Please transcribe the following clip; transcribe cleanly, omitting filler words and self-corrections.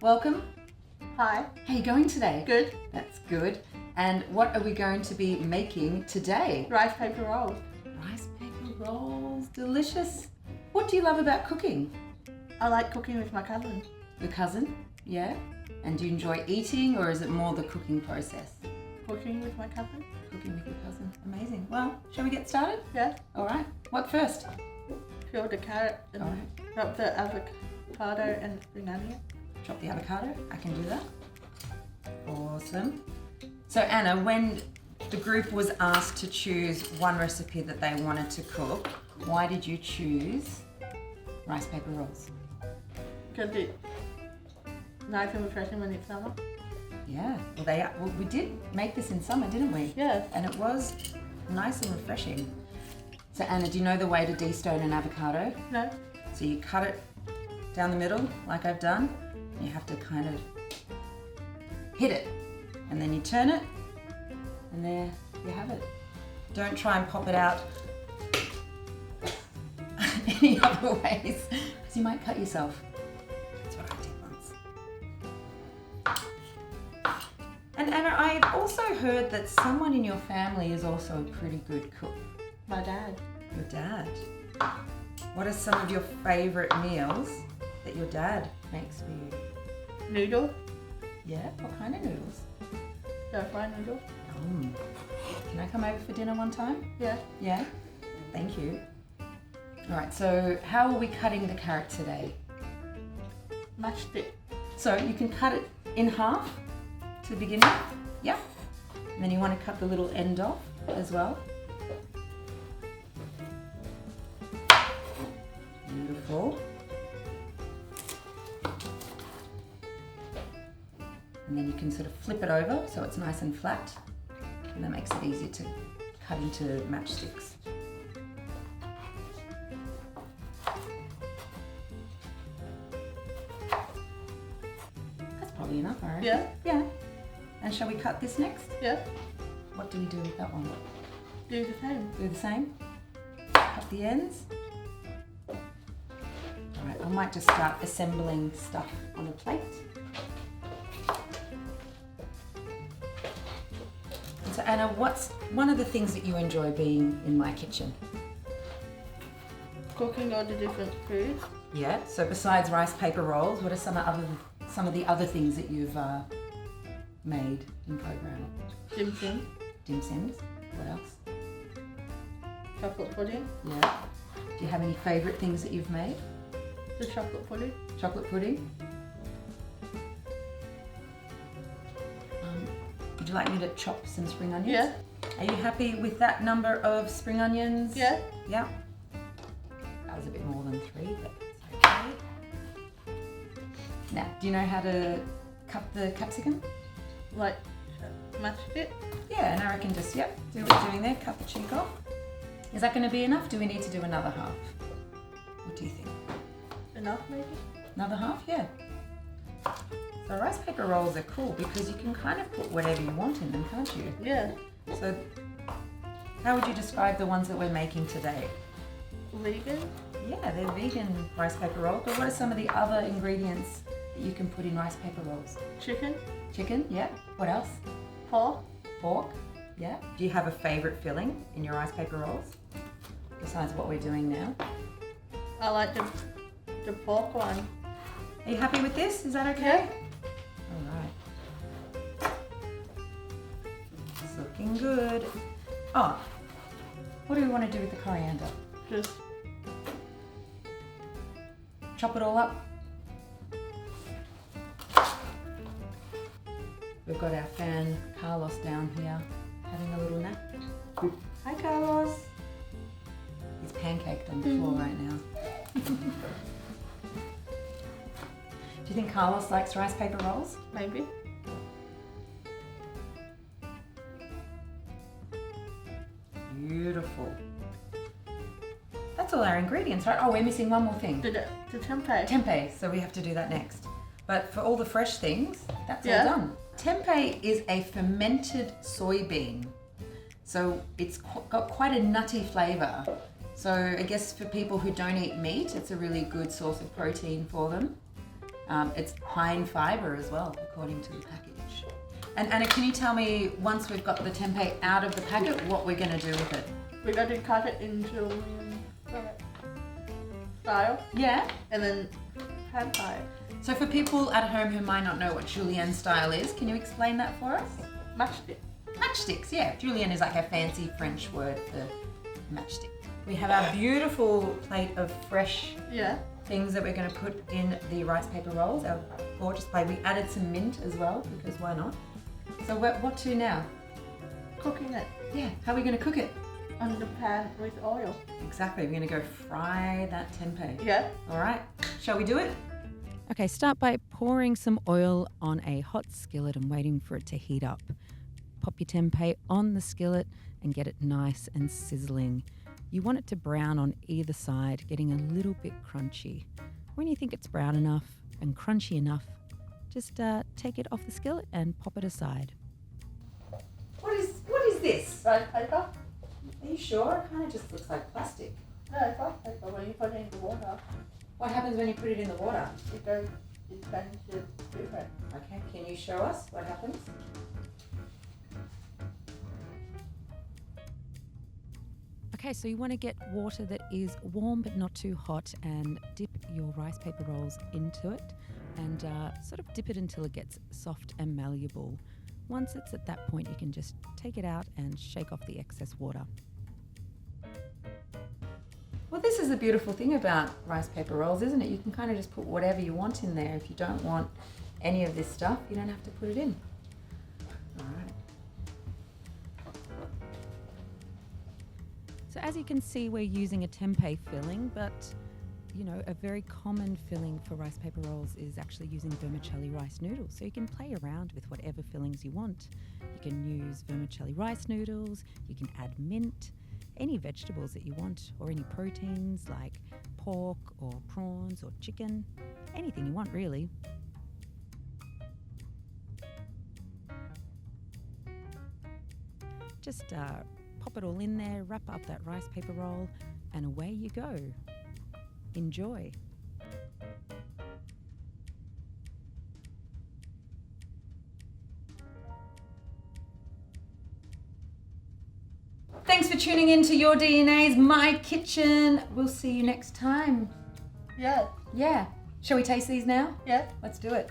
welcome. Hi. How are you going today? Good. That's good. And what are we going to be making today? Rice paper rolls. Rice paper rolls, delicious. What do you love about cooking? I like cooking with my cousin. Your cousin? Yeah. And do you enjoy eating, or is it more the cooking process? Cooking with my cousin? Cooking with your cousin. Amazing. Well, shall we get started? Yeah. All right. What first? Peel the carrot and All right. chop the avocado and spring onion. Chop the avocado. I can do that. Awesome. So Anna, when the group was asked to choose one recipe that they wanted to cook, why did you choose rice paper rolls? Because it's nice and refreshing when it's summer. Yeah, well, we did make this in summer, didn't we? Yeah. And it was nice and refreshing. So Anna, do you know the way to de-stone an avocado? No. So you cut it down the middle, like I've done. You have to kind of hit it, and then you turn it, and there you have it. Don't try and pop it out any other ways, because you might cut yourself. That's what I did once. And Anna, I've also heard that someone in your family is also a pretty good cook. My dad. Your dad. What are some of your favourite meals that your dad makes for you? Noodle. Yeah, what kind of noodles? Stir-fry noodle. Can I come over for dinner one time? Yeah. Yeah? Thank you. All right, so how are we cutting the carrot today? Mashed it. So you can cut it in half to begin with. Yeah. And then you want to cut the little end off as well. Beautiful. And then you can sort of flip it over so it's nice and flat, and that makes it easier to cut into matchsticks. That's probably enough, I reckon. Yeah. Yeah. And shall we cut this next? Yeah. What do we do with that one? Do the same. Do the same? Cut the ends. Alright, I might just start assembling stuff on a plate. So Anna, what's one of the things that you enjoy being in my kitchen? Cooking all the different foods. Yeah. So besides rice paper rolls, what are some of the other things that you've made in program? Dim sum. Dim sums. What else? Chocolate pudding. Yeah. Do you have any favourite things that you've made? The chocolate pudding. Chocolate pudding. Would you like me to chop some spring onions? Yeah. Are you happy with that number of spring onions? Yeah. Yeah. That was a bit more than 3, but it's okay. Now, do you know how to cut the capsicum? Like mashed it. Yeah, and I reckon just, yep, do what you're doing there, cut the cheek off. Is that going to be enough? Do we need to do another half? What do you think? Enough maybe? Another half? Yeah. So rice paper rolls are cool because you can kind of put whatever you want in them, can't you? Yeah. So how would you describe the ones that we're making today? Vegan. Yeah, they're vegan rice paper rolls, but what are some of the other ingredients that you can put in rice paper rolls? Chicken. Chicken, yeah. What else? Pork. Pork, yeah. Do you have a favourite filling in your rice paper rolls? Besides what we're doing now? I like the pork one. Are you happy with this? Is that okay? Yeah. All right. It's looking good. Oh, what do we want to do with the coriander? Just Chop it all up. We've got our fan Carlos down here having a little nap. Hi Carlos. He's pancaked on the floor right now. Do you think Carlos likes rice paper rolls? maybe. Beautiful. That's all our ingredients, right? Oh, we're missing one more thing. The tempeh. Tempeh, so we have to do that next. But for all the fresh things, that's all Yeah. done. Tempeh is a fermented soybean. So it's got quite a nutty flavour. So I guess for people who don't eat meat, it's a really good source of protein for them. It's high in fibre as well, according to the package. And Anna, can you tell me, once we've got the tempeh out of the packet, what we're going to do with it? We're going to cut it into style Yeah. and then pan fry it. So for people at home who might not know what julienne style is, can you explain that for us? Matchstick. Matchsticks, yeah. Julienne is like a fancy French word for matchstick. We have our beautiful plate of fresh Yeah. things that we're going to put in the rice paper rolls, our gorgeous plate. We added some mint as well, because why not? So what to now? Cooking it Yeah, how are we going to cook it? on the pan with oil. Exactly, we're going to go fry that tempeh. Yeah. All right, shall we do it? Okay, start by pouring some oil on a hot skillet and waiting for it to heat up. Pop your tempeh on the skillet and get it nice and sizzling. You want it to brown on either side, getting a little bit crunchy. When you think it's brown enough and crunchy enough, just take it off the skillet and pop it aside. What is this? Rice paper? Are you sure? It kind of just looks like plastic. No, it's rice paper when you put it in the water. What happens when you put it in the water? It changes different. Okay, can you show us what happens? Okay, so you want to get water that is warm but not too hot, and dip your rice paper rolls into it and sort of dip it until it gets soft and malleable. Once it's at that point, you can just take it out and shake off the excess water. Well, this is the beautiful thing about rice paper rolls, isn't it? You can kind of just put whatever you want in there. If you don't want any of this stuff, you don't have to put it in. All right. So as you can see, we're using a tempeh filling, but you know, a very common filling for rice paper rolls is actually using vermicelli rice noodles. So you can play around with whatever fillings you want. You can use vermicelli rice noodles, you can add mint, any vegetables that you want, or any proteins like pork or prawns or chicken, anything you want really. Just pop it all in there, wrap up that rice paper roll, and away you go. Enjoy. Thanks for tuning in to Your DNA's My Kitchen. We'll see you next time. Yeah. Yeah. Shall we taste these now? Yeah. Let's do it.